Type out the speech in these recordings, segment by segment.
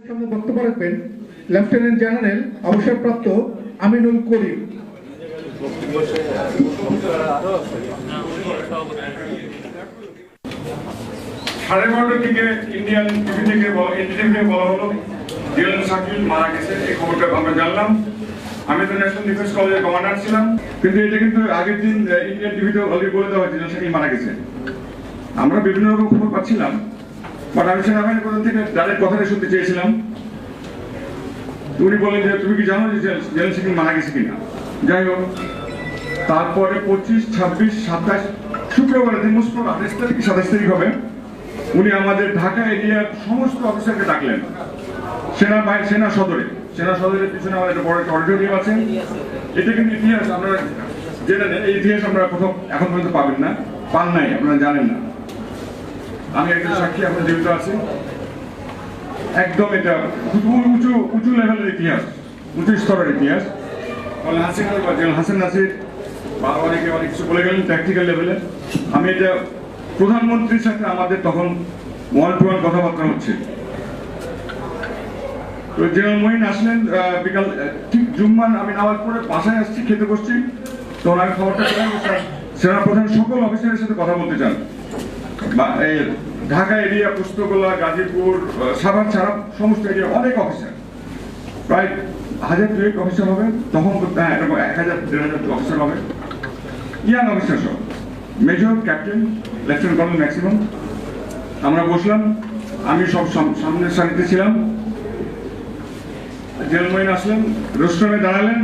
সামনে বক্তব্য রাখবেন লেফটেন্যান্ট জেনারেল অবসরপ্রাপ্ত আমিনুল করিম। সাড়ে 12টার দিকে ইন্ডিয়ান টিভি থেকে বলা হলো জেনারেল শাকিল মারা গেছে। এই খবরটা আমরা জানলাম। আমি তো ন্যাশনাল ডিফেন্স কলেজের কমান্ডার ছিলাম, কিন্তু এটা কিন্তু আগের দিন ইন্ডিয়ান টিভিতে অলরেডি বলে দেওয়া হয়েছে জেনারেল শাকিল মারা গেছে। আমরা বিভিন্ন রকম খবর পাচ্ছিলাম, বাট আমি সেনাবাহিনীর প্রধান থেকে ডাইরেক্ট কথাটা শুনতে চেয়েছিলাম। উনি বললেন যে তুমি কি জানো যে জেনারেল শাকিল মারা গেছে কিনা। যাই হোক, তারপরে 25, 26, 27 শুক্রবার দিন 28 তারিখ 27 তারিখ হবে, উনি আমাদের ঢাকা এরিয়ার সমস্ত অফিসারকে ডাকলেন সেনা সদরের পিছনে আমাদের একটা বড় অডিটোরিয়াম আছে। এটা কিন্তু ইতিহাস আপনারা জেনে নেন, এই ইতিহাস আমরা কোথাও এখন পর্যন্ত পান নাই, আপনারা জানেন না। আমি একজন সাক্ষী, আপনার জীবিত আছি। একদম এটা উঁচু লেভেলের ইতিহাস, উঁচু স্তরের ইতিহাস। হাসান নাসির বা অনেকে অনেক কিছু বলে গেলেন প্র্যাকটিক্যাল লেভেলে। আমি এটা প্রধানমন্ত্রীর সাথে আমাদের তখন 1-to-1 কথাবার্তা হচ্ছে। তো জেনারেল মঈন আসলেন বিকাল ঠিক জুম্মান, আমি নামাজ পড়ে বাসায় আসছি, খেতে বসছি, তখন আমি খবরটা পেলাম সেনা প্রধান সকল অফিসারের সাথে কথা বলতে চান। ঢাকা এরিয়া, পুস্তকলা, গাজীপুর, সাভার ছাড়া সমস্ত এরিয়া অনেক অফিসার, প্রায় 1000-2000 অফিসার হবে তখন। এরকম 1000-1500 অফিসার হবে, ইয়াং অফিসার সব, major, captain, lieutenant colonel maximum. আমরা বসলাম, আমি সব সামনের সারিতে ছিলাম। জেনারেল মঈন আসলেন, রোস্ট্রামে দাঁড়ালেন,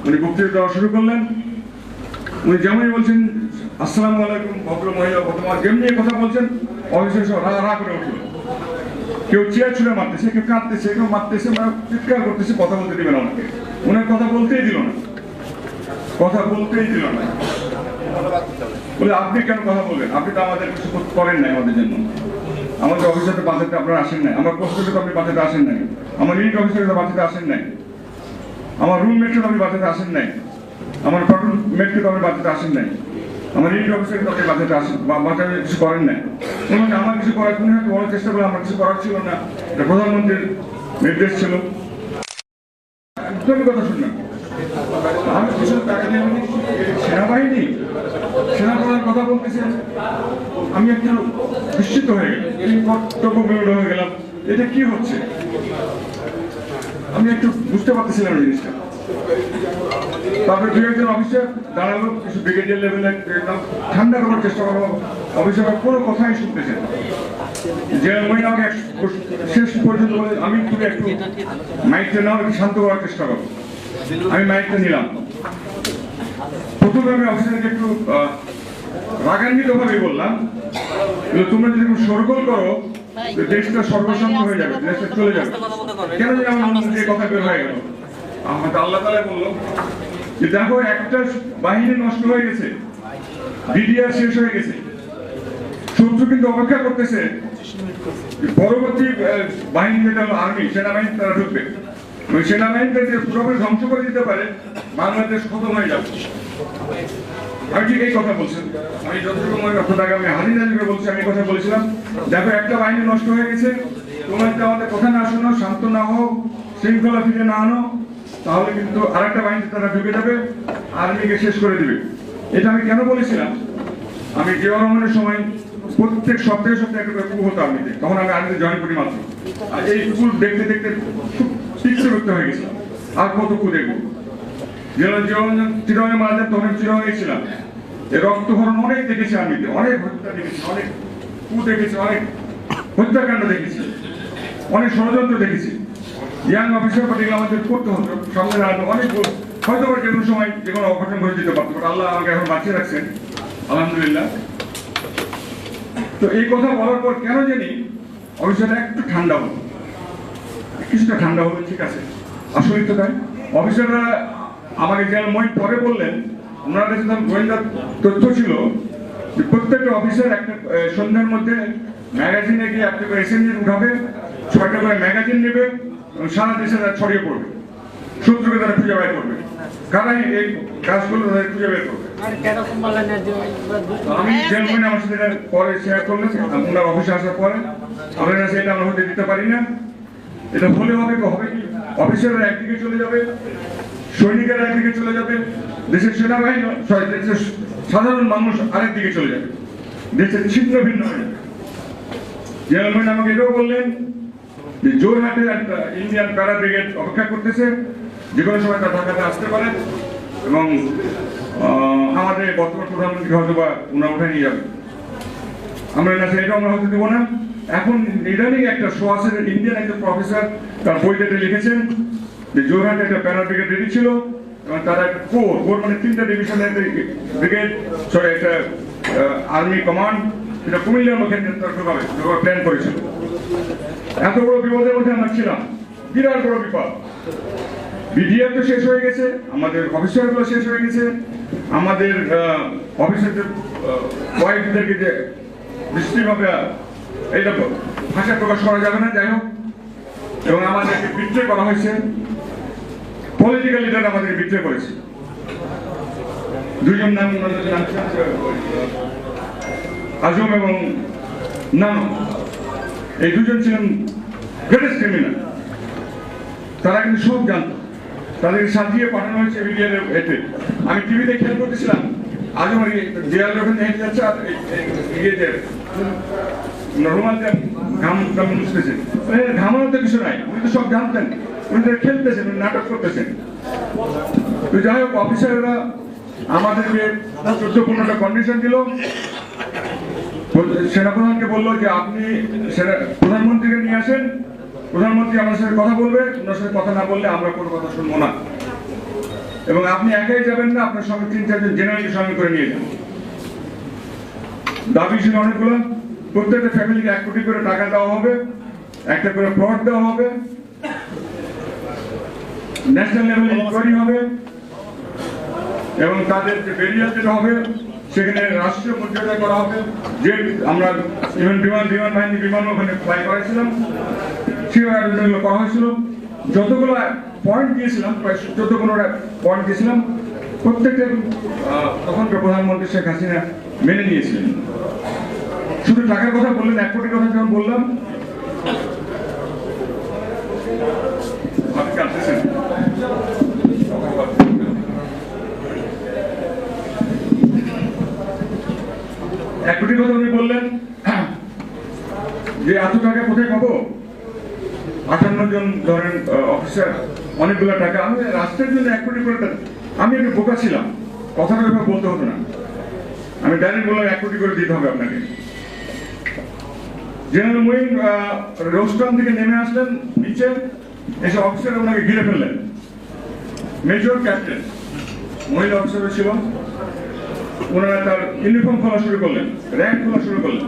উনি বক্তৃতা দেওয়া শুরু করলেন। উনি যেমনই বলছেন আসসালামু আলাইকুম ভদ্র মহিলা ভদ্রমা, যেমনি কথা বলছেন অফিসার সব রা করে উঠল। কেউ চেয়ার ছুঁড়ে মারতেছে, কেউ কাঁদতেছে, কেউ মারতেছে, চিৎকার করতেছে, কথা বলতে দিবে না ওনাকে। ওনার কথা বলতেই দিল না। বলে আপনি কেন কথা বলবেন, আপনি তো আমাদের কিছু করেন নাই আমাদের জন্য, আমাদের অফিসারকে বাঁচাতে আপনারা আসেন নাই, আমার পোস্টকে তো আপনি বাঁচাতে আসেন নাই, আমার ইউনিট অফিসারকে তো বাঁচাতে আসেন নাই, আমার রুমমেটকে তো আপনি বাঁচাতে আসেন নাই, আমার মেটকে তো আপনি বাঁচাতে আসেন নাই, আমার ইউনিট অফিসারকে তো আপনি বাঁচাতে কিছু করেন নাই। আমার কিছু করার কোনো হয়তো বড় চেষ্টা করে, আমার কিছু করার ছিল না, এটা প্রধানমন্ত্রীর নির্দেশ ছিল। একদমই কথা শুনলাম। আমি কিছু টাকা দিয়ে সেনাবাহিনী সেনাপ্রধান কথা বলতেছেন, আমি একটু বিস্মিত হয়ে গেলাম, এই কর্তব্য বিমূঢ় হয়ে গেলাম। এটা কি হচ্ছে আমি একটু বুঝতে পারতেছিলাম জিনিসটা। তারপরে 2-1 অফিসার দাঁড়ালো, কিছু ব্রিগেডিয়ার লেভেলে ঠান্ডা করার চেষ্টা করবো। অফিসার কোনো কথাই শুনতেছেন। জেনারেল মঈন আমাকে শেষ পর্যন্ত বলে আমি তুমি একটু মাইকটা নাও, একটু শান্ত করার চেষ্টা করো। আমি মাইকটা নিলাম। প্রথমে আমি অফিসারকে একটু রাগান্বিত ভাবে বললাম, তোমরা যদি একটু সরগোল করো দেশটা সর্বশান্ত হয়ে যাবে, দেশটা চলে যাবে। কেন জানি আমার মন থেকে কথা বের হয়ে গেল। আমাদের আল্লাহ তাআলা বললো যে দেখো একটা বাহিনী নষ্ট হয়ে গেছে, ডিডিআর শেষ হয়ে গেছে, শত্রু কিন্তু অপেক্ষা করতেছে পরবর্তী বাহিনী যেটা হলো আর্মি, সেনাবাহিনী, তারা ঢুকবে। ওই সেনাবাহিনীকে যে পুরোপুরি ধ্বংস করে দিতে পারে, বাংলাদেশ খতম হয়ে যাবে। আমি ঠিক এই কথা বলছেন। আমি যতটুকু মনে আপনাকে আমি হাজির বলছি, আমি কথা বলেছিলাম দেখো একটা বাহিনী নষ্ট হয়ে গেছে, তোমরা যদি আমাদের কথা না শোনো, শান্ত না হও, শৃঙ্খলা ফিরে না আনো, তাহলে কিন্তু আরেকটা বাহিনী তারা ঢুকে যাবে, আর্মিকে শেষ করে দিবে। এটা আমি কেন বলেছিলাম, আমি জিয়াউর রহমানের সময় প্রত্যেক সপ্তাহে একটা কু হতো আর্মিতে, তখন আমি আর্মিতে জয়েন করি মাত্র। আর এই কুকুর দেখতে দেখতে খুব বিরক্ত হয়ে গেছিলাম, আর কত কু দেখবো। চিরঙে মারা যান, তখন চিরঙে ছিলাম। এই রক্তহরণ অনেক দেখেছি আর্মিতে, অনেক হত্যা দেখেছি, অনেক কু দেখেছি, অনেক হত্যাকাণ্ড দেখেছি, অনেক ষড়যন্ত্র দেখেছি। ইয়াং অফিসার পার্টি আমাদের করতে হতো, সামনে দাঁড়ানো অনেক, হয়তো যে কোনো সময় যে কোনো অঘটন ঘটে যেতে পারতো, আল্লাহ আমাকে এখন বাঁচিয়ে রাখছেন আলহামদুলিল্লাহ। তো এই কথা বলার পর কেন জানি অফিসাররা একটু ঠান্ডা হলো, কিছুটা ঠান্ডা হলো, ঠিক আছে আসলে তো তাই। অফিসাররা আমাকে জেনারেল মঈন পরে বললেন, ওনার কাছে তখন গোয়েন্দা তথ্য ছিল যে প্রত্যেকটা অফিসার একটা সন্ধ্যার মধ্যে ম্যাগাজিনে গিয়ে একটা করে এসএমজি উঠাবে, 6টা করে ম্যাগাজিন নেবে, সারা দেশে তারা ছড়িয়ে পড়বে, শত্রুকে তারা খুঁজে বের করবে, কারাই এই কাজগুলো তাদের খুঁজে বের করবে। আমি জেনারেল মঈন আমার সাথে পরে শেয়ার করলেন, ওনার অফিসে আসার পরে আপনার কাছে এটা আমরা হতে দিতে পারি না, এটা হলে হবে কি অফিসাররা একদিকে চলে যাবে, সৈনিকেরা একদিকে চলে যাবে, দেশের সেনাবাহিনী দেশের সাধারণ মানুষ আরেক দিকে চলে যাবে, দেশের ছিন্ন ভিন্ন হয়ে যাবে। জেনারেল আমাকে এটাও বললেন যে জোরহাটে একটা ইন্ডিয়ান প্যারা ব্রিগেড অপেক্ষা করতেছে, যে কোনো সময় তারা ঢাকাতে আসতে পারে এবং আমাদের বর্তমান প্রধানমন্ত্রী হয়তো বা ওনার উঠে নিয়ে যাবে। আমরা এটা আমরা হতে দেবো না। এখন ইদানিং একটা সোয়াসের ইন্ডিয়ান একজন প্রফেসর তার বইতে লিখেছেন যে জোরহাটে একটা প্যারা ব্রিগেড রেডি ছিল এবং তারা একটা কোর মানে 3টা ডিভিশনের ব্রিগেড একটা আর্মি কমান্ড এটা কুমিল্লার মুখে প্ল্যান করেছিল। এত বড় বিপদের মধ্যে আমরা ছিলাম, বিরাট বড় বিপদ। বিডিআর তো শেষ হয়ে গেছে, আমাদের অফিসারগুলো শেষ হয়ে গেছে, আমাদের অফিসারদের ওয়াইফদেরকে যে নিশ্চিতভাবে এইটা ভাষা প্রকাশ করা যাবে না, যাই হোক। এবং আমাদেরকে বিট্রে করা হয়েছে, পলিটিক্যাল লিডার আমাদের বিট্রে করেছে। দুইজন নাম আজম এবং নানো, এই দুজন ছিলেন গ্রেটেস্ট ক্রিমিনাল। তারা কিন্তু সব জানতো, তাদেরকে সাজিয়ে পাঠানো হয়েছে বিডিআর এতে। আমি টিভিতে খেয়াল করতেছিলাম, আজম দেয়াল যখন হেঁটে যাচ্ছে আর ইয়েতে রুমালতে ঘাম মুছতেছেন, ঘামানোর তো কিছু নাই, উনি তো সব জানতেন, উনি তো খেলতেছেন, উনি নাটক করতেছেন। তো যাই হোক, অফিসাররা আমাদেরকে 14-15টা কন্ডিশন দিল। সেনাপ্রধানকে বললো যে আপনি প্রধানমন্ত্রীকে নিয়ে আসেন, প্রধানমন্ত্রী আমার সাথে কথা বলবে, ওনার সাথে কথা না বললে আমরা কোনো কথা শুনবো না। এবং আপনি একাই যাবেন না, আপনার সঙ্গে 3-4জন জেনারেলকে সঙ্গে করে নিয়ে যান। দাবি ছিল অনেকগুলো, প্রত্যেকটা ফ্যামিলিকে 1 কোটি করে টাকা দেওয়া হবে, একটা করে প্লট দেওয়া হবে, ন্যাশনাল লেভেলে ইনকোয়ারি হবে এবং তাদের যে বেরিয়াল যেটা হবে সেখানে রাষ্ট্রীয় মর্যাদা করা হবে। যে আমরা ইভেন বিমান বাহিনী বিমান ওখানে ফ্লাই করেছিলাম, সেভাবে আয়োজনগুলো করা হয়েছিল। যতগুলো পয়েন্ট দিয়েছিলাম, প্রায় 14-15টা পয়েন্ট দিয়েছিলাম, প্রত্যেকটা তখনকার প্রধানমন্ত্রী শেখ হাসিনা মেনে নিয়েছিলেন। শুধু টাকার কথা বললেন, 1 কোটির কথা যখন বললাম, আপনি কাঁদতেছেন। 1 কোটির কথা উনি বললেন যে এত টাকা কোথায় পাবো, 58 জন ধরেন অফিসার, অনেকগুলো টাকা। আমি রাষ্ট্রের জন্য 1 কোটি করে, আমি একটু বোকা ছিলাম, কথাটা এভাবে বলতে হতো না। আমি ডাইরেক্ট বললাম 1 কোটি করে দিতে হবে আপনাকে। জেনারেল মুইন রোস্টাম থেকে নেমে আসলেন নিচে, এসে অফিসার ওনাকে ঘিরে ফেললেন। মেজর ক্যাপ্টেন মহিলা অফিসার ছিল, ওনারা তার ইউনিফর্ম খোলা শুরু করলেন, র্যাঙ্ক খোলা শুরু করলেন।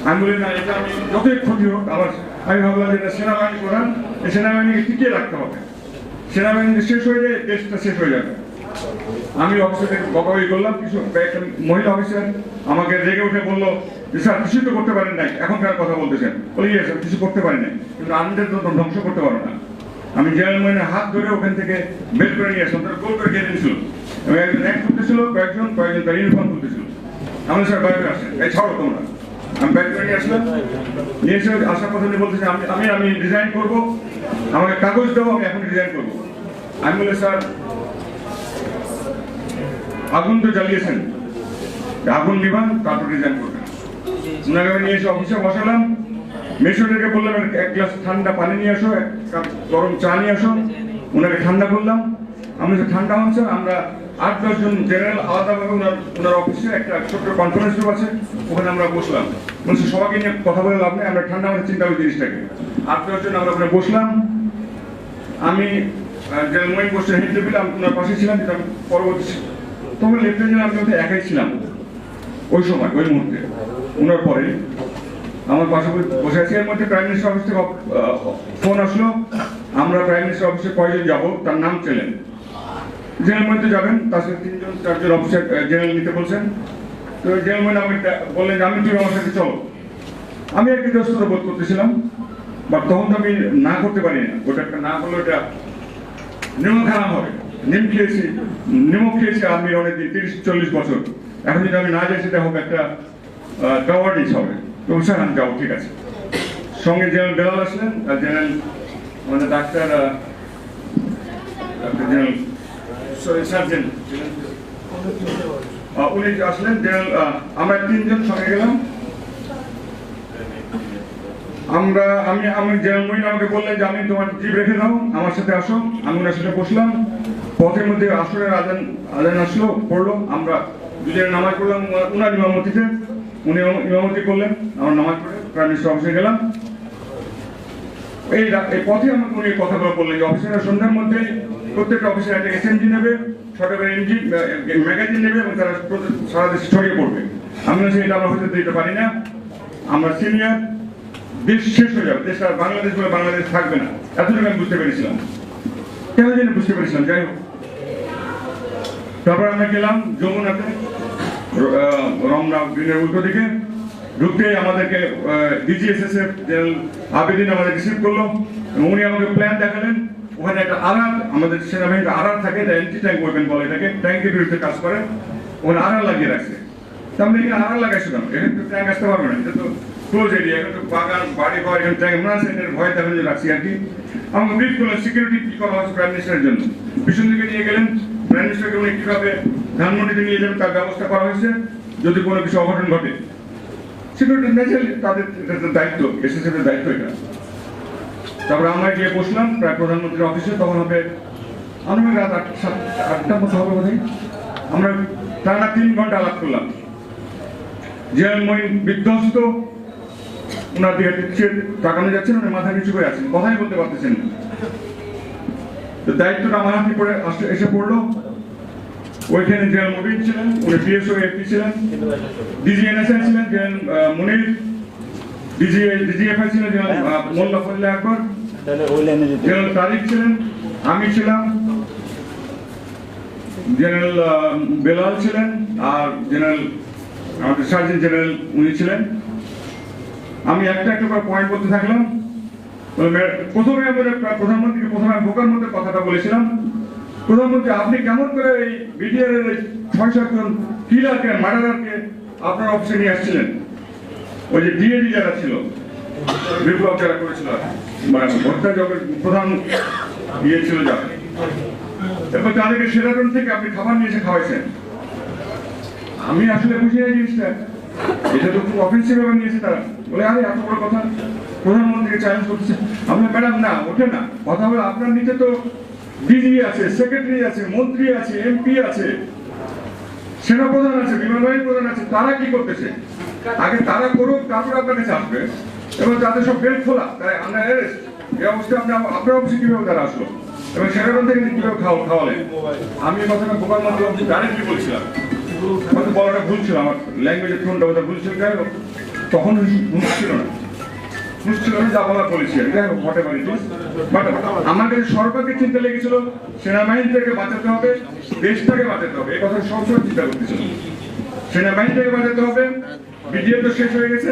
আমি বলি না, এটা আমি যতই ক্ষতি হোক, আমি ভাবলাম যে এটা সেনাবাহিনী প্রধান, এই সেনাবাহিনীকে টিকিয়ে রাখতে হবে। সেনাবাহিনী শেষ হয়ে যায়, দেশটা শেষ হয়ে যাবে। আমি অফিসারকে বকাবকি করলাম, কিছু একটা মহিলা অফিসার আমাকে রেগে উঠে বললো যে স্যার কিছু তো করতে পারেন নাই, এখনকার কথা বলতেছেন। বলি ইয়ে স্যার, কিছু করতে পারি নাই, কিন্তু আর্মিদের তো ধ্বংস করতে পারো না। আমি জেনারেল মুইনের হাত ধরে ওখান থেকে বের করে নিয়ে আসলাম, তারা গোল করে গিয়ে দিয়েছিল এবং একজন র্যাঙ্ক তুলতেছিল, কয়েকজন তার ইউনিফর্ম তুলতেছিল। আমি স্যার বাইরে আসেন, এই ছাড়ো তোমরা। আমি বাইরে করে নিয়ে আসলাম, নিয়ে এসে আসার কথা বলতেছি আমি ডিজাইন করবো, আমাকে কাগজ দেবো, আমি এখন ডিজাইন করবো। আমি বলি স্যার আগুন তো জ্বালিয়েছেন, আগুন নিবান, তারপর ডিজাইন করবেন। ওনাকে নিয়ে এসে অফিসে বসালাম, মেশরদেরকে বললাম 1 গ্লাস ঠান্ডা পানি নিয়ে আসো, 1 কাপ গরম চা নিয়ে আসো। ওনাকে ঠান্ডা করলাম। আমি যে ঠান্ডা হচ্ছে, আমরা 8-10 জন জেনারেল আলাদাভাবে ওনার অফিসে একটা ছোট্ট কনফারেন্স রুম আছে, ওখানে আমরা বসলাম। বলছি সবাইকে নিয়ে কথা বলে লাভ নেই, আমরা ঠান্ডা আমাদের চিন্তা করি জিনিসটাকে। 8-10 জন আমরা ওখানে বসলাম। আমি জেনারেল মুইন বসে হেড টেবিল, আমি ওনার পাশে ছিলাম, যেটা পরবর্তী তখন লেফটেন্যান্ট আমি ওদের একাই ছিলাম ওই সময়, ওই মুহূর্তে। ওনার পরে আমার পাশে বসে আছি। এর মধ্যে প্রাইম মিনিস্টার অফিস থেকে ফোন আসলো, আমরা প্রাইম মিনিস্টার অফিসে কয়জন যাবো, তার নাম ছিলেন। জেনারেল মধ্যে যাবেন, তার সাথে 3-4জন অফিসার জেনারেল নিতে বলছেন। তো জেনারেল মধ্যে আমি বললেন যে আমি তুমি আমার সাথে চলো। আমি একটু ব্যস্ততা বোধ করতেছিলাম, বাট তখন তো আমি না করতে পারি না। ওটা একটা না করলে ওটা নিমখানা হবে। নিমক খেয়েছি আমি অনেকদিন, 30-40 বছর। এখন যদি আমি না যাই, সেটা হোক একটা কাওয়ার্ডিস হবে। তো স্যার আমি যাবো, ঠিক আছে। সঙ্গে জেনারেল বেলাল আসলেন, আর জেনারেল আমাদের ডাক্তার জেনারেল সার্জেন উনি আসলেন। জেনারেল আমরা 3 জন সঙ্গে গেলাম। আমি জেনারেল মঈন আমাকে বললেন যে আমি তোমার জিপ রেখে দাও, আমার সাথে আসো। আমি ওনার সাথে বসলাম। পথের মধ্যে আসরের আজান আসলো, পড়লো। আমরা দুজনে নামাজ পড়লাম উনার ইমামতিতে। উনি ইমামতি করলেন, আমার নামাজ পড়ে প্রাইম মিনিস্টার অফিসে গেলাম। এই পথে আমাকে উনি কথাগুলো বললেন যে অফিসাররা সন্ধ্যার মধ্যে প্রত্যেকটা অফিসে একটা এসএমজি নেবে, সরকারের এমজি ম্যাগাজিন নেবে এবং তারা সারা দেশে ছড়িয়ে পড়বে। আমি বলছি এটা আমরা হতে দিতে পারি না, আমরা সিনিয়র, দেশ শেষ হয়ে যাবে, দেশ আর বাংলাদেশ বলে বাংলাদেশ থাকবে না, এতটুকু আমি বুঝতে পেরেছিলাম। কেন জানি বুঝতে পেরেছিলাম। যাই হোক, তারপর আমরা গেলাম যমুনাতে, রমনা গ্রিনের উল্টো দিকে। ঢুকতে আমাদেরকে ডিজিএসএসএফ জেনারেল আবেদিন আমাদের রিসিভ করলো এবং উনি আমাকে প্ল্যান দেখালেন। ওখানে একটা আড়ার, আমাদের সেনাবাহিনীতে আড়ার থাকে, অ্যান্টি ট্যাঙ্ক ওয়েপেন বলে এটাকে, ট্যাঙ্কের বিরুদ্ধে কাজ করে, ওখানে আড়ার লাগিয়ে রাখছে। তাহলে এখানে আড়ার লাগাইছো কেন? এখানে তো ট্যাঙ্ক আসতে পারবে না, এটা তো ক্লোজ এরিয়া, এখানে তো বাগান বাড়ি ঘর, এখানে ট্যাঙ্ক মনে আছে, এটার ভয় দেখানো রাখছি আর কি। আমাকে ব্রিফ করলেন সিকিউরিটি কি করা হচ্ছে প্রাইম মিনিস্টারের জন্য। পিছন দিকে নিয়ে গেলেন, প্রাইম মিনিস্টারকে উনি কিভাবে ধানমন্ডিতে নিয়ে যাবেন তার ব্যবস্থা করা হয়েছে যদি কোনো কিছু অঘটন ঘটে। সিকিউরিটি ন্যাচারালি তাদের দায়িত্ব, এসএসএফের দায়িত্ব এটা। তারপরে আমরা গিয়ে বসলাম প্রায় প্রধানমন্ত্রীর অফিসে। তখন হবে আনুমানিক রাত 8টার মতো হবে বোধহয়। আমরা টানা 3 ঘন্টা আলাপ করলাম। জেনারেল মঈন বিধ্বস্ত, ওনার দিকে তাকানো যাচ্ছে না, মাথা নিচু করে আছেন, কথাই বলতে পারতেছেন না। তো দায়িত্বটা আমার হাতে পড়ে এসে পড়লো। ওইখানে জেনারেল মুবিন ছিলেন, উনি পিএসও এপি ছিলেন, ডিজিএনএসআই ছিলেন জেনারেল মুনির, ডিজিএফআই ছিলেন জেনারেল মোল্লা ফজলে আকবর, জেনারেল তারিক ছিলেন, আমি ছিলাম, জেনারেল বেলাল ছিলেন, আর জেনারেল আমাদের সার্জেন্ট জেনারেল উনি ছিলেন। আমি একটা একটা করে পয়েন্ট বলতে থাকলাম। প্রথমে আমাদের প্রধানমন্ত্রীকে বোকার মধ্যে কথাটা বলেছিলাম, প্রধানমন্ত্রী আপনি কেমন করে এই বিডিআর এর 6-7 জন কিলারকে, মার্ডারারকে আপনার অফিসে নিয়ে আসছিলেন? ওই যে ডিএডি যারা ছিল, বিপ্লব যারা করেছিল, মানে হত্যা জগের প্রধান ইয়ে ছিল যারা, এরপর তাদেরকে সেরাটন থেকে আপনি খাবার নিয়ে এসে খাওয়াইছেন। আমি আসলে বুঝি এই জিনিসটা, এটা তো খুব অফেন্সিভ ভাবে নিয়েছে তারা। বলে আরে এত বড় কথা, প্রধানমন্ত্রীকে চ্যালেঞ্জ করতেছে। আমি ম্যাডাম না, ওঠে না, কথা হলো আপনার নিচে তো ডিজি আছে, সেক্রেটারি আছে, মন্ত্রী আছে, এমপি আছে, সেনাপ্রধান আছে, বিমান বাহিনী প্রধান আছে, তারা কি করতেছে? আগে তারা করুক, তারপরে আপনার কাছে আসবে। এবং তাদের সব বেল্ট খোলা, তাই আমরা অ্যারেস্ট। এই অবস্থায় আপনার অফিসে কিভাবে তারা আসলো এবং সেনাপ্রধান থেকে কিভাবে খাওয়ালেন? আমি এই কথাটা বোকার মতো ডাইরেক্টলি বলছিলাম, হয়তো বলাটা ভুল ছিল, আমার ল্যাঙ্গুয়েজের টোনটা বোধহয় ভুল ছিল। যাই হোক, তখন ছিল না, যা বলার বলেছি। যাই হোক, হতে পারি, বাট আমার কাছে সর্বাধিক চিন্তা লেগেছিল সেনাবাহিনী থেকে বাঁচাতে হবে, দেশটাকে বাঁচাতে হবে। এই কথা সবসময় চিন্তা করতেছিল। সেনাবাহিনী থেকে বাঁচাতে হবে, বিডিএ তো শেষ হয়ে গেছে,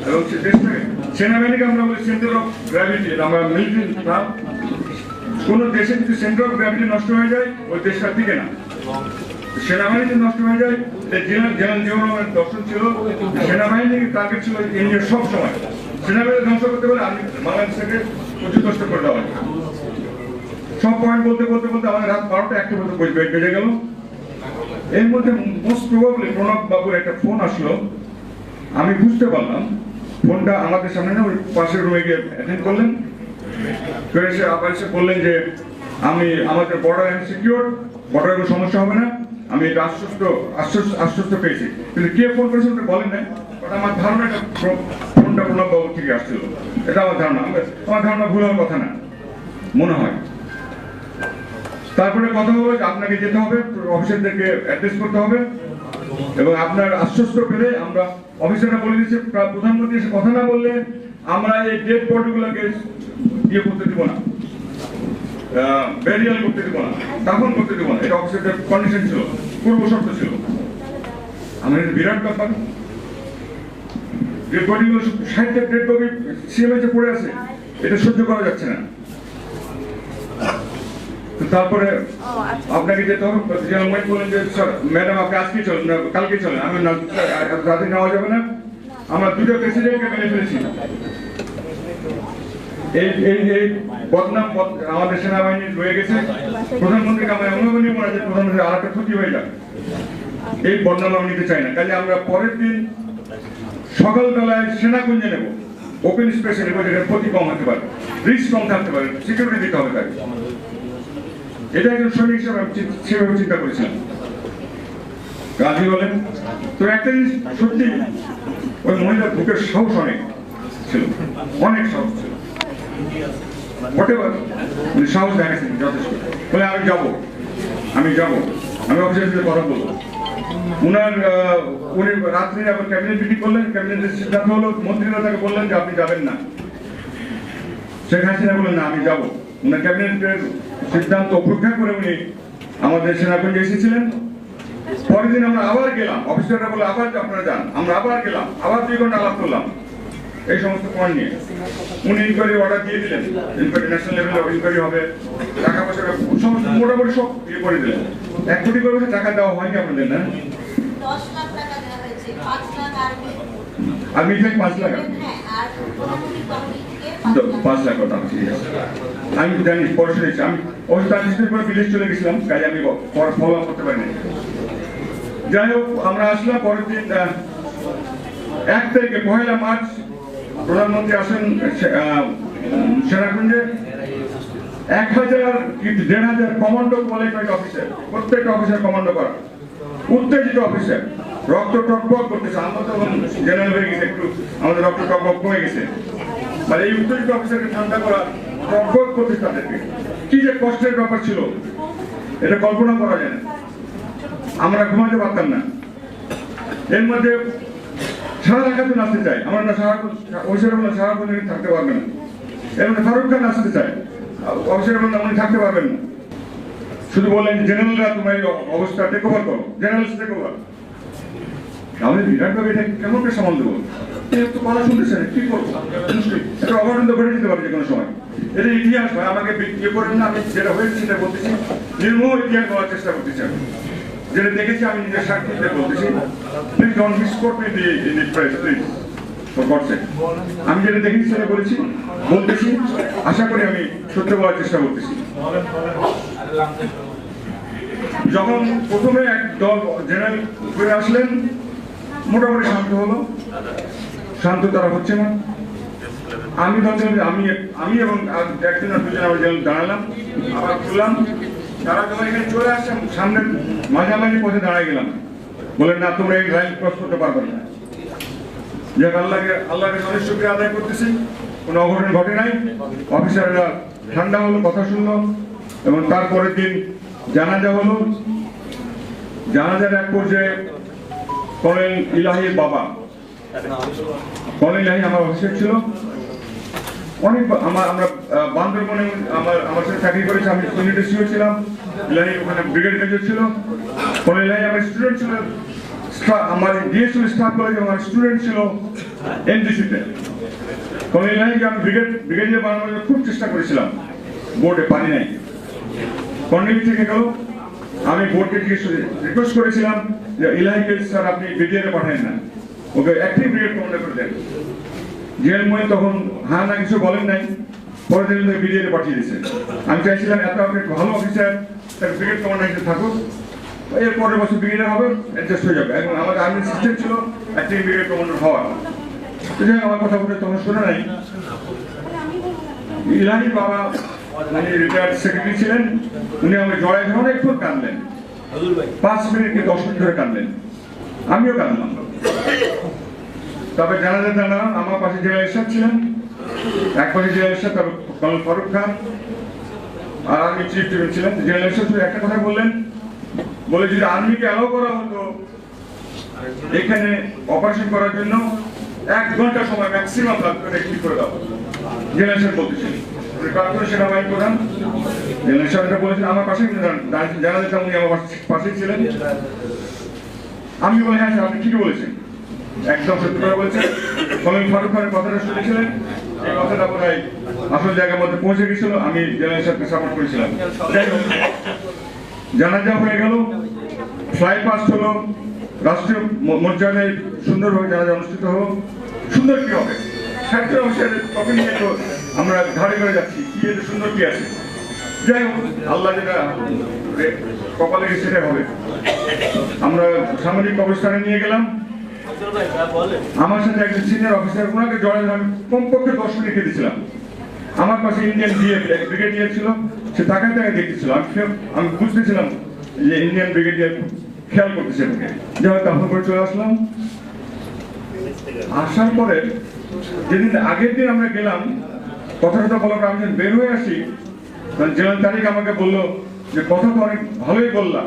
এবং দেশটাকে, সেনাবাহিনীকে আমরা বলি সেন্টার অফ গ্র্যাভিটি। আমরা মিলিটারি না, কোন দেশে যদি সেন্টার অফ গ্র্যাভিটি নষ্ট হয়ে যায়, ওই দেশটা টিকে না। সেনাবাহিনী নষ্ট হয়ে যায়। জেনারেল দর্শন ছিল, সেনাবাহিনীর টার্গেট ছিল ইন্ডিয়ার সব সময় সেনাবাহিনী ধ্বংস করতে পারে, আমি বাংলাদেশকে পর্যদস্ত করে দেওয়া। সব পয়েন্ট বলতে বলতে বলতে আমাদের রাত 12টা 1টা পর্যন্ত বেজে গেল। এর মধ্যে মোস্ট প্রবাবলি প্রণব বাবুর একটা ফোন আসলো। আমি বুঝতে পারলাম ফোনটা আমাদের সামনে না, ওই পাশের রুমে গিয়ে অ্যাটেন্ড করলেন, করে এসে আবার এসে বললেন যে আমাদের বর্ডার অ্যান্ড সিকিউর, বর্ডারে কোনো সমস্যা হবে না। আমি এটা আশ্বস্ত পেয়েছি, কিন্তু কে ফোন করেছে ওটা বলেন নাই। আমার ধারণা ফোনটা প্রণব বাবু থেকে আসছিল, এটা আমার ধারণা। আমার ধারণা ভুল হওয়ার কথা না মনে হয়। তারপরে কথা হলো যে আপনাকে যেতে হবে, অফিসারদেরকে অ্যাড্রেস করতে হবে, এবং আপনার আশ্বস্ত পেলে আমরা অফিসাররা বলে দিচ্ছে প্রধানমন্ত্রী এসে কথা না বললে আমরা এই ডেড বডিগুলোকে ইয়ে করতে দিব না, ব্যারিয়াল করতে দিব না, দাফন করতে দিব না। এটা অফিসারদের কন্ডিশন ছিল, পূর্ব শর্ত ছিল। আমাদের বিরাট ব্যাপার, ডেড বডিগুলো 60টা ডেড বডি সিএমএইচে পড়ে আছে, এটা সহ্য করা যাচ্ছে না। তারপরে আপনাকে যেতে হবে। বলেন যে স্যার ম্যাডাম আপনি আজকে চলেন না কালকে চলেন। আমি রাতে নেওয়া যাবে না, আমরা 2টা প্রেসিডেন্টকে মেনে ফেলেছি, এই বদনাম আমাদের সেনাবাহিনী রয়ে গেছে। প্রধানমন্ত্রীকে আমরা এমন মনে হয় যে প্রধানমন্ত্রী আর একটা ক্ষতি হয়ে যাবে, এই বদনাম আমরা নিতে চাই না। কাজে আমরা পরের দিন সকালবেলায় সেনাকুঞ্জে নেব, ওপেন স্পেসে নেব, যেটা ক্ষতি কম হতে পারে, রিস্ক কম থাকতে পারে, সিকিউরিটি দিতে হবে তাকে। এটা একজন সৈনিক হিসেবে আমি সেভাবে চিন্তা করেছিলাম। গাজী বলেন তো একটা জিনিস সত্যি, ওই মহিলার বুকের সাহস অনেক ছিল, অনেক সাহস ছিল, সাহস দেখাচ্ছেন যথেষ্ট। বলে আমি যাব, আমি অফিসের সাথে কথা বলবো। উনি রাত্রে আবার ক্যাবিনেট মিটিং করলেন, ক্যাবিনেটের সিদ্ধান্ত হলো, মন্ত্রীরা তাকে বললেন যে আপনি যাবেন না। শেখ হাসিনা বললেন না আমি যাবো। উনার ক্যাবিনেটের সিদ্ধান্ত উপেক্ষা করে উনি আমাদের সেনাকুঞ্জে এসেছিলেন। পরের দিন আমরা আবার গেলাম, অফিসাররা বলে আবার আপনারা যান, আমরা আবার গেলাম, আবার 2 ঘন্টা আলাপ করলাম এই সমস্ত পয়েন্ট নিয়ে। উনি ইনকোয়ারি অর্ডার দিয়ে দিলেন, ইনকোয়ারি ন্যাশনাল লেভেলে ইনকোয়ারি হবে, টাকা পয়সা সমস্ত মোটামুটি সব ইয়ে করে দিলেন। 1 কোটি করে টাকা দেওয়া হয়নি আপনাদের, না? 10 লাখ টাকা দেওয়া হয়েছে, 5 লাখ আর মিঠাই 5 লাখ, হ্যাঁ, আর প্রধানমন্ত্রী তহবিল থেকে 5 লাখ কথা ঠিক আছে। আমি জানি পরে শুনেছি, আমি অবশ্য তার কিছুদিন পরে বিদেশ চলে গেছিলাম, কাজে আমি ফলো আপ করতে পারিনি। যাই হোক, আমরা আসলাম পরের দিন 1 তারিখে 1 মার্চ প্রধানমন্ত্রী আসেন সেনাকুঞ্জে। 1000-1500 কমান্ডো কোয়ালিফাইড অফিসার, প্রত্যেকটা অফিসার কমান্ডো করা, উত্তেজিত অফিসার, রক্ত টকবক করতেছে। আমরা তো জেনারেল হয়ে গেছে, একটু আমাদের রক্ত টকবক কমে গেছে। মানে এই উত্তেজিত অফিসারকে ঠান্ডা করা, টকবক করতেছে তাদেরকে, কি যে কষ্টের ব্যাপার ছিল এটা কল্পনা করা যায় না। আমরা ঘুমাতে পারতাম না। এর মধ্যে সারা রাখাতে নাচতে চাই আমরা, না সারাক্ষণ অফিসার বলে সারাক্ষণ থাকতে পারবে না। এর মধ্যে ফারুক খান নাচতে চাই, অফিসার বলে উনি থাকতে পারবেন না। শুধু বললেন জেনারেলরা তোমার এই অবস্থা টেক ওভার করো, জেনারেল টেক ওভার। তাহলে বিরাটভাবে এটা কেমন করে সামাল দেবো? তো কথা শুনতেছে না, কি করবো? এটা অঘটন তো ঘটে যেতে পারে যে কোনো সময়। এটা ইতিহাস হয়, আমাকে ইয়ে করেন না, আমি যেটা হয়েছে সেটা বলতেছি, নির্মোহ ইতিহাস বলার চেষ্টা করতেছি। আমি যেটা দেখেছি আমি নিজের সাক্ষীতে বলতেছি। Please don't misquote me in the press, please, for God's sake. আমি যেটা দেখেছি সেটা বলেছি, বলতেছি, আশা করি আমি সত্য বলার চেষ্টা করতেছি। যখন প্রথমে এক দল জেনারেল করে আসলেন, মোটামুটি শান্ত হলো, শান্ত তারা হচ্ছে না। আমি ভাবছিলাম যে আমি এবং 1 আর 2 জন আমার জেনারেল দাঁড়ালাম, আবার খুললাম। তারা যখন এখানে চলে আসছেন, সামনের মাঝামাঝি পথে দাঁড়ায় গেলাম, বলেন না তোমরা এই লাইন ক্রস করতে পারবে না। যাক, আল্লাহকে অনেক শুকরিয়া আদায় করতেছি, কোনো অঘটন ঘটে নাই। অফিসাররা ঠান্ডা হলো, কথা শুনলো, এবং তারপরের দিন জানাজা হলো। জানাজার এক পর্যায়ে কর্নেল ইলাহির বাবা, কর্নেল ইলাহি আমার অফিসার ছিল, অনেক আমরা বান্দরবনে আমার সাথে চাকরি করেছি, আমি ইউনিটে সিও ছিলাম, ইলাহি ওখানে ব্রিগেড মেজর ছিল। কর্নেল ইলাহি আমার স্টুডেন্ট ছিল, আমার ডিএসএল স্টাফ কলেজে আমার স্টুডেন্ট ছিল এনডিসিতে। কর্নেল ইলাহিকে আমি ব্রিগেডিয়ার বানানোর জন্য খুব চেষ্টা করেছিলাম, বোর্ডে পারি নাই। কর্নেল থেকে গেল, আমি বোর্ডকে রিকোয়েস্ট করেছিলাম যে ইলাহিকে স্যার আপনি ব্রিগেডে পাঠান না, ওকে অ্যাক্টিভ ব্রিগেড কমান্ডার করে দেন। জেনারেল মহিন তখন হ্যাঁ না কিছু বলেন নাই, পরের দিন ব্রিগেডে পাঠিয়ে দিয়েছে। আমি চাইছিলাম এত ভালো অফিসার তার ব্রিগেড কমান্ডার হিসেবে থাকুক, এর পরের বছর ব্রিগেডার হবে, অ্যাডজাস্ট হয়ে যাবে। এবং আমাদের আর্মি সিস্টেম ছিল অ্যাক্টিভ ব্রিগেড কমান্ডার হওয়ার। যাই আমার কথা বলে তখন শোনা নাই। ইলাহির বাবা উনি রিটায়ার্ড সেক্রেটারি ছিলেন, উনি আমাকে জড়াই ধরে অনেকক্ষণ কাঁদলেন, 5 মিনিট কি 10 মিনিট ধরে কাঁদলেন, আমিও কাঁদলাম। তবে জানালাম, আমার পাশে জেনারেল ইরশাদ ছিলেন, এক পাশে জেনারেল ইরশাদ, তারপর কর্নেল ফারুক খান, আর আর্মি চিফ ছিলেন। জেনারেল ইরশাদ একটা কথা বললেন, বলে যদি আর্মিকে অ্যালাউ করা হতো এখানে অপারেশন করার জন্য 1 ঘন্টা সময় ম্যাক্সিমাম লাগবে, ঠিক করে দাও। জেনারেল ইরশাদ বলতেছিলেন, প্রাক্তন সেনাবাহিনী প্রধান জেনারেল ইরশাদ বলেছেন, আমার পাশে জানা যেতাম, উনি আমার পাশেই ছিলেন। আমি বলি হ্যাঁ স্যার আপনি ঠিকই বলেছেন, একদম সত্যি করে বলছেন। কর্নেল ফারুক খানের কথাটা শুনেছিলেন, এই কথাটা বোধ হয় আসল জায়গার মধ্যে পৌঁছে গেছিল, আমি জেনারেল ইরশাদকে সাপোর্ট করেছিলাম। যাই হোক, জানাজা হয়ে গেল, ফ্লাই পাস্ট হলো, রাষ্ট্রীয় মর্যাদায় সুন্দরভাবে জানাজা অনুষ্ঠিত হলো। সুন্দর কি হবে, 60 অফিসারের কপি নিয়ে তো আমরা ঘাড়ে করে যাচ্ছি, কি এত সুন্দর কি আছে। যাই হোক, আল্লাহ যেটা কপালে সেটাই হবে। আমরা সামাজিক অবস্থানে নিয়ে গেলাম, আমার সাথে একজন সিনিয়র অফিসার, ওনাকে জড়াই আমি কমপক্ষে 10 মিনিট রেখে দিয়েছিলাম। আমার পাশে ইন্ডিয়ান ব্রিগেডিয়ার ছিল, সে তাকায় তাকায় দেখতেছিল। আমি বুঝতেছিলাম যে ইন্ডিয়ান ব্রিগেডিয়ার খেয়াল করতেছে ওকে। যাই হোক, তখন করে চলে আসলাম। আসার পরে যেদিন আগের দিন আমরা গেলাম, কথাটা বলার পর আমি যখন বের হয়ে আসি, জেনারেল তারিক আমাকে বললো যে কথা তো অনেক ভালোই বললাম,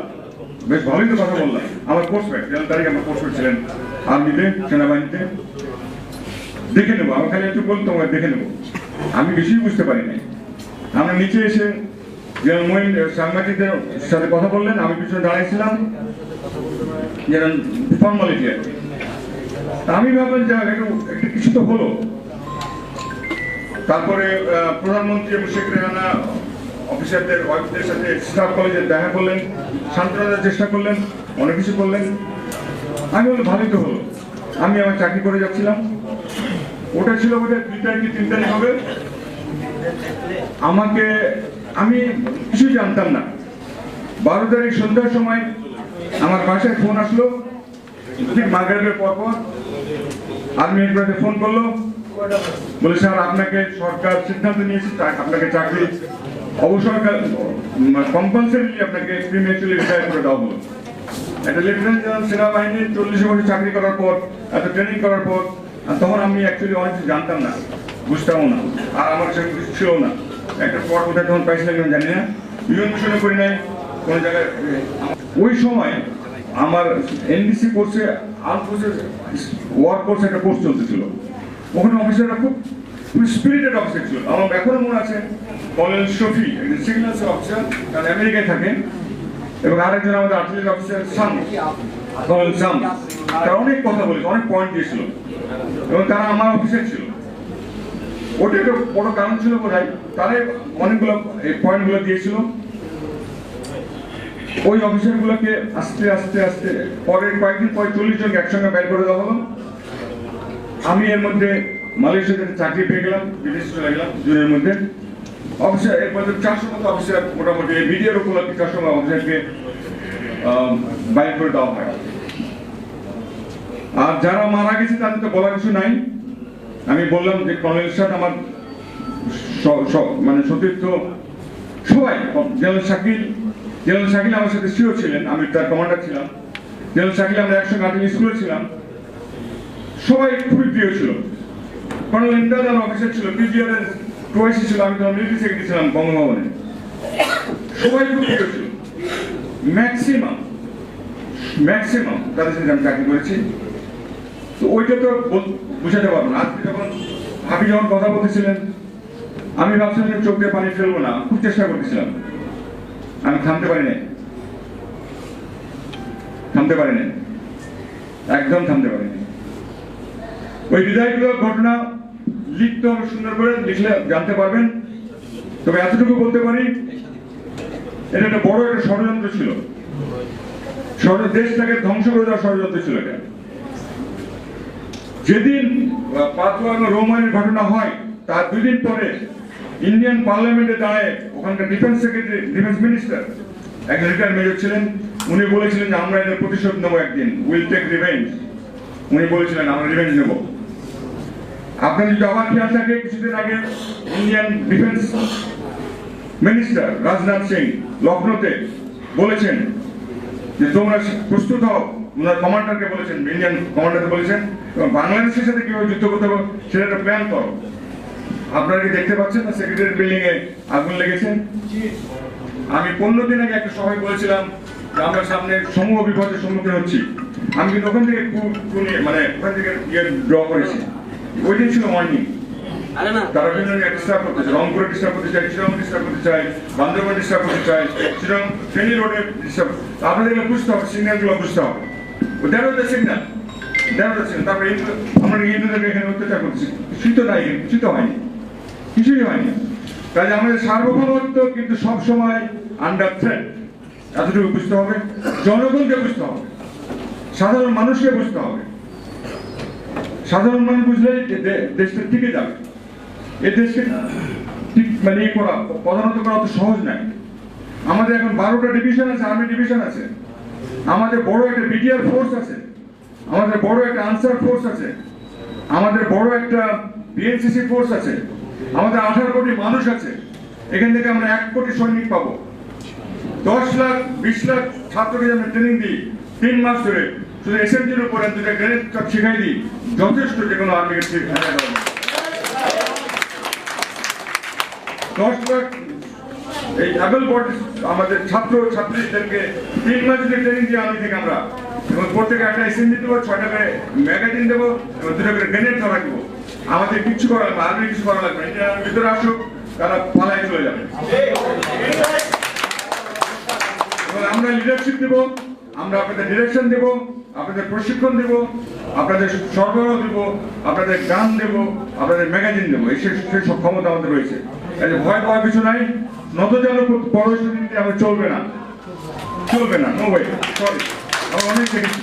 বেশ ভালোই তো কথা বললাম। আমার পোস্টম্যান জেনারেল তারিক আমার পোস্টম্যান ছিলেন আর্মিতে, সেনাবাহিনীতে। দেখে নেবো, আমার খালি একটু বলতো দেখে নেবো, আমি বেশি বুঝতে পারি নাই। আমরা নিচে এসে জেনারেল মহিন সাংবাদিকদের সাথে কথা বললেন, আমি পিছনে দাঁড়াইছিলাম, যেন ফর্মালিটি আর কি। আমি ভাবলাম যে একটু কিছু তো হলো। তারপরে প্রধানমন্ত্রী এবং শেখ রেহানা অফিসারদের ওয়াইফদের সাথে স্টাফ কলেজে দেখা করলেন, সান্ত্বনা দেওয়ার চেষ্টা করলেন, অনেক কিছু করলেন। আমি বললাম ভালোই তো হলো। আমি আমার চাকরি করে যাচ্ছিলাম, ওটা ছিল বোধহয় 2 তারিখ কি 3 তারিখ হবে। আমি কিছুই জানতাম না। 12 তারিখ সন্ধ্যার সময় আমার বাসায় ফোন আসলো, ঠিক মাগরিবের পর আর্মি হেডকোয়ার্টারে ফোন করলো, বলে স্যার আপনাকে সরকার সিদ্ধান্ত নিয়েছে আপনাকে চাকরি অবসরকাল কম্পালসারিলি আপনাকে প্রিমেচুরালি রিটায়ার করে দেওয়া হলো। একটা লেফটেন্যান্ট জেনারেল সেনাবাহিনীর 40 বছর চাকরি করার পর, এত ট্রেনিং করার পর, তখন আমি অ্যাকচুয়ালি অনেক কিছু জানতাম না, বুঝতামও না, আর আমার সঙ্গে কিছু ছিল না। একটা পর কোথায় তখন পাইছিলাম আমি জানি না, ইউএন মিশনে করি নাই কোনো জায়গায়। ওই সময় আমার এনডিসি কোর্সে আর্ম ফোর্সেস ওয়ার কোর্স একটা কোর্স চলতেছিল। ওখানে অফিসাররা খুব স্পিরিটেড অফিসার ছিল। আমার এখনো মনে আছে কর্নেল শফি, একজন সিগন্যালস অফিসার, কারণ আমেরিকায় থাকেন, এবং আরেকজন আমাদের আর্টিলারি অফিসার সাম, কর্নেল সাম। তারা অনেক কথা বলেছে, অনেক পয়েন্ট দিয়েছিল, এবং তারা আমার অফিসার ছিল। ওটা একটা বড় কারণ ছিল বোধহয়, তারা অনেকগুলো এই পয়েন্টগুলো দিয়েছিল। ওই অফিসারগুলোকে আস্তে আস্তে আস্তে পরের কয়েকদিন পরে 40 জনকে একসঙ্গে বের করে দেওয়া হলো। আমি এর মধ্যে মালয়েশিয়াতে চাকরি পেয়ে গেলাম, বিদেশে চলে গেলাম জুনের মধ্যে। অফিসার এর মধ্যে 400 মতো অফিসার, মোটামুটি মিডিয়ার উপলক্ষে 400 অফিসারকে বাইর করে দেওয়া হয়। আর যারা মারা গেছে তাদের তো বলার কিছু নাই। আমি বললাম যে কর্নেল সাহেব আমার মানে সতীর্থ সবাই, জেনারেল শাকিল আমার সাথে সিও ছিলেন, আমি তার কমান্ডার ছিলাম। জেনারেল শাকিল আমরা একসঙ্গে আর্মি স্কুলে ছিলাম, সবাই খুবই প্রিয় ছিল। কর্নেল ইমদাদ আমার অফিসার ছিল, পিজিআর এর টোয়াইসি ছিল, আমি তখন মিলিটারি সেক্রেটারি ছিলাম বঙ্গভবনে। সবাই খুব প্রিয় ছিল, ম্যাক্সিমাম তাদের সাথে আমি চাকরি করেছি। তো ওইটা তো বুঝাতে পারবো না। আজকে যখন হাবি যখন কথা বলতেছিলেন, আমি ভাবছিলাম চোখ দিয়ে পানি ফেলবো না, খুব চেষ্টা করতেছিলাম, আমি থামতে পারি নাই, একদম থামতে পারিনি। ওই বিদায়গুলো ঘটনা লিখতে হবে, সুন্দর করে লিখলে জানতে পারবেন। তবে এতটুকু বলতে পারি, এটা একটা বড় একটা ষড়যন্ত্র ছিল, দেশটাকে ধ্বংস করে দেওয়ার ষড়যন্ত্র ছিল এটা। যেদিন পাতওয়া এবং রোমানের ঘটনা হয়, তার 2 দিন পরে ইন্ডিয়ান পার্লামেন্টে দাঁড়ায় ওখানকার ডিফেন্স সেক্রেটারি, ডিফেন্স মিনিস্টার, একজন রিটায়ার্ড মেজর ছিলেন, উনি বলেছিলেন যে আমরা এদের প্রতিশোধ নেবো একদিন, উইল টেক রিভেঞ্জ। উনি বলেছিলেন আমরা রিভেঞ্জ নেব। আপনার যদি আবার খেয়াল থাকে, কিছুদিন আগে Indian defence minister Rajnath Singh লখনৌতে বলেছেন যে তোমরা প্রস্তুত হও, ওনার কমান্ডারকে বলেছেন, ইন্ডিয়ান কমান্ডারকে বলেছেন, এবং বাংলাদেশের সাথে কিভাবে যুদ্ধ করতে হবে সেটা একটা প্ল্যান করো। আপনারা কি দেখতে পাচ্ছেন না সেক্রেটারি বিল্ডিং এ আগুন লেগেছে? আমি 15 দিন আগে একটা সভায় বলেছিলাম যে আমরা সামনে সমূহ বিপদের সম্মুখীন হচ্ছি। আমি কিন্তু ওখান থেকে মানে ওখান থেকে ড্র করেছি। ওই দিন ছিল মর্নিং, তারা বিভিন্ন ডিস্টার্ব করতে চায়, রংপুরে ডিস্টার্ব করতে চায়, চিরং ডিস্টার্ব করতে চায়, বান্দরবান ডিস্টার্ব করতে চায়, চিরং ফেনী রোডে ডিস্টার্ব। আপনাদের এগুলো বুঝতে হবে, সিগন্যালগুলো বুঝতে হবে। দেড় সিগন্যাল। তারপরে আমরা হিন্দুদেরকে এখানে অত্যাচার করছি, কিছুই তো নাই, কিছুই হয়নি। কাজে আমাদের সার্বভৌমত্ব কিন্তু সবসময় আন্ডার থ্রেট, এতটুকু বুঝতে হবে। জনগণকে বুঝতে হবে, সাধারণ মানুষকে বুঝতে হবে। সাধারণ মানুষ বুঝলে দেশটা টিকে যাবে। এই দেশকে ঠিক মানে করা পদানত করা অত সহজ নয়। আমাদের এখন 12টা ডিভিশন আছে, আর্মি ডিভিশন আছে, আমাদের বড় একটা বিডিআর ফোর্স আছে, আমাদের বড় একটা আনসার ফোর্স আছে, আমাদের বড় একটা বিএনসিসি ফোর্স আছে, আমাদের 18 কোটি মানুষ আছে। এখান থেকে আমরা 1 কোটি সৈনিক পাবো। 10 লাখ 20 লাখ ছাত্রকে আমরা ট্রেনিং দিই 3 মাস ধরে, শুধু এসএমজির উপরে 2টা গ্রেনেড শিখাই দিই, যথেষ্ট যে কোনো আর্মিকে ঠিক হয়ে যাবে। 10 লাখ এই অ্যাবল বডি আমাদের ছাত্র ছাত্রীদেরকে 3 মাস ধরে ট্রেনিং দিই আর্মি থেকে আমরা, এবং প্রত্যেকে একটা এসএমজি দেবো, 6টা করে ম্যাগাজিন দেবো, এবং 2টা করে গ্রেনেড ধরা দেবো। আমাদের কিচ্ছু করা লাগবে, আর্মি কিছু করা লাগবে, ইন্ডিয়ার ভিতরে আসুক, তারা পালায় চলে যাবে। আমরা লিডারশিপ দেব, আমরা আপনাদের ডিরেকশন দেব, আপনাদের প্রশিক্ষণ দেব, আপনাদের সরবরাহ দেব, আপনাদের গান দেব, আপনাদের ম্যাগাজিন দেবো। এই সেই সব ক্ষমতা আমাদের রয়েছে। এই যে ভয় পাওয়ার কিছু নাই, নতজানু পরশুদিন দিয়ে আমরা চলবে না, চলবে না, নো ওয়ে, সরি। আমরা অনেক দেখেছি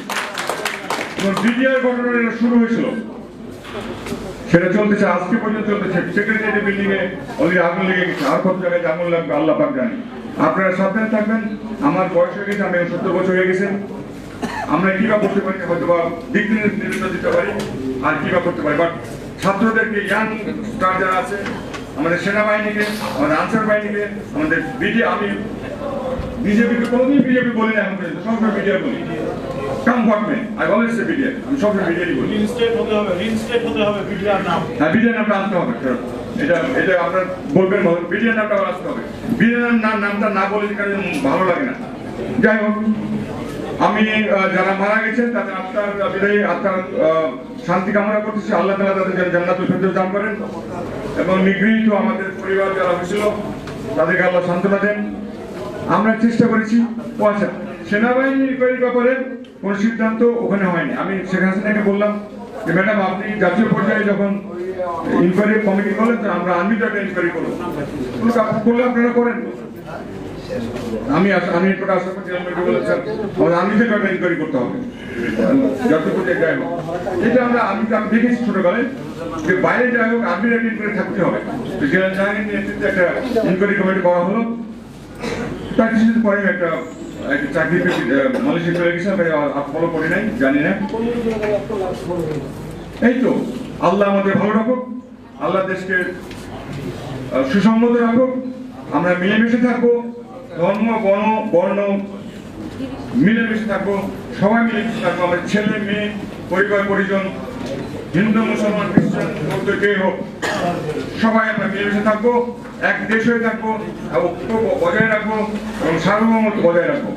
বিডিআর ঘটনা শুরু হয়েছিল, সেটা চলতেছে আজকে পর্যন্ত চলতেছে। সেক্রেটারি বিল্ডিং এ অলরেডি আগুন লেগে গেছে, আর কত জায়গায় আগুন লাগবে আল্লাহ পাক জানে। আপনারা সাবধানে থাকবেন। আমার বয়স হয়ে গেছে, আমি 70 বছর হয়ে গেছে। আমরা কিবা করতে পারি, হয়তো বা দিক নির্দেশনা দিতে পারি, আর কিবা করতে পারি, বাট ছাত্রদেরকে, ইয়াং স্টার যারা আছে, আমাদের সেনাবাহিনীকে, আমাদের আনসার বাহিনীকে, আমাদের আমি বিজেপিকে কোনোদিন বিজেপি বলি না এখন পর্যন্ত, সবসময় বিডিআর বলি। কমফর্টমেন্ট আই অলওয়েজ সে বিডিআর, আমি সবসময় বিডিআরই বলি। রিইনস্টেট হতে হবে বিডিআর নাম। হ্যাঁ, বিডিআর নামটা আনতে হবে, এটা আপনার বলবেন, বিডিআর নামটা আসতে হবে। বিডিআর নামটা না বলে কারণ ভালো লাগে না। যাই হোক, আমি যারা মারা গেছেন তাদের আত্মার বিদায়ী, আত্মার শান্তি কামনা করতেছি। আল্লাহ তাআলা তাদের জান্নাতুল ফেরদৌস দান করেন, এবং নিগৃহীত আমাদের পরিবার যারা হয়েছিল তাদেরকে আল্লাহ সান্ত্বনা দেন। আমরা চেষ্টা করেছি। ও আচ্ছা, সেনাবাহিনীর ইনকোয়ারির ব্যাপারে কোনো সিদ্ধান্ত ওখানে হয়নি। আমি শেখ হাসিনাকে বললাম যে ম্যাডাম, আপনি জাতীয় পর্যায়ে যখন ইনকোয়ারি কমিটি করলেন, তো আমরা আর্মিতে একটা ইনকোয়ারি করবো, করলে আপনারা করেন। আমি এটা আশা করছি বলেছেন আমাদের আর্মিতে একটা ইনকোয়ারি করতে হবে, জাতীয় পর্যায়ে যাই হোক। এটা আমি দেখেছি ছোটবেলায়, যে বাইরে যাই হোক আর্মির একটা ইনকোয়ারি থাকতে হবে। তো জেনারেল জাহাঙ্গীর নেতৃত্বে একটা ইনকোয়ারি কমিটি করা হলো। তার কিছুদিন পরে একটা চাকরি মালয়েশিয়া চলে গেছে, আর ফলো করি নাই, জানি না। এই তো, আল্লাহ আমাদের ভালো রাখুক, আল্লাহ দেশকে সুসংহত রাখুক। আমরা মিলেমিশে থাকবো, ধর্ম বর্ণ মিলেমিশে থাকবো, সবাই মিলেমিশে থাকবো। আমাদের ছেলে মেয়ে, পরিবার পরিজন, হিন্দু মুসলমান খ্রিস্টান বৌদ্ধ কে হোক, সবাই আমরা মিলেমিশে থাকবো, এক দেশ হয়ে থাকবো, ঐক্য বজায় রাখবো, এবং সার্বভৌমত্ব বজায় রাখবো।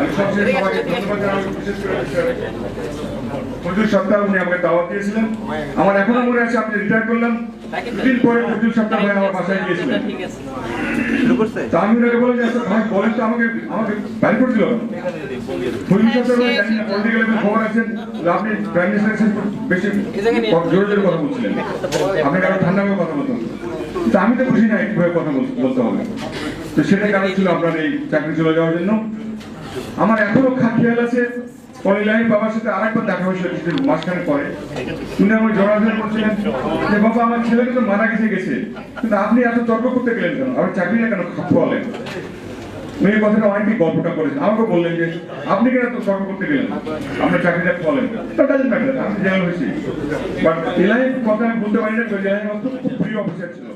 আমি সবচেয়ে সবাইকে ধন্যবাদ জানাবো, বিশেষ করে ফজল সত্তার, উনি আমাকে দাওয়াত দিয়েছিলেন। আমার এখনো মনে আছে, আপনি রিটায়ার করলাম, দুদিন পরে ফজল সত্তার ভাই আমার বাসায় গিয়েছিলেন। তা আমি ওনাকে বললাম যে আচ্ছা ভাই বলেন তো, আমাকে বাইর করে দিল। ফজল সত্তার ভাই জানি না পলিটিক্যাল খবর আছেন, আপনি প্রাইম মিনিস্টার বেশি জোরে জোরে কথা বলছিলেন, আপনাকে আরো ঠান্ডা ভাবে কথা বলতে হবে। তা আমি তো বুঝি না কিভাবে কথা বলতে হবে। তো সেটাই কারণ ছিল আপনার এই চাকরি চলে যাওয়ার জন্য। আমার এখনো খেয়াল আছে, কলিলাহি বাবার সাথে আরেকবার দেখা হয়েছিল কিছু মাঝখানে পরে। উনি আমার জড়াজড়ি করছিলেন যে বাবা, আমার ছেলেকে তো মারা গেছে, কিন্তু আপনি এত তর্ক করতে গেলেন কেন, আমার চাকরিটা কেন খোয়ালেন? উনি এই কথাটা অনেকই গল্পটা করেছেন, আমাকে বললেন যে আপনি কেন এত তর্ক করতে গেলেন, আপনার চাকরিটা খোয়ালেন। আমি জেনারেল হয়েছি, বাট এলাহি কথা আমি বলতে পারি না, এলাহি খুব প্রিয় অফিসার ছিল।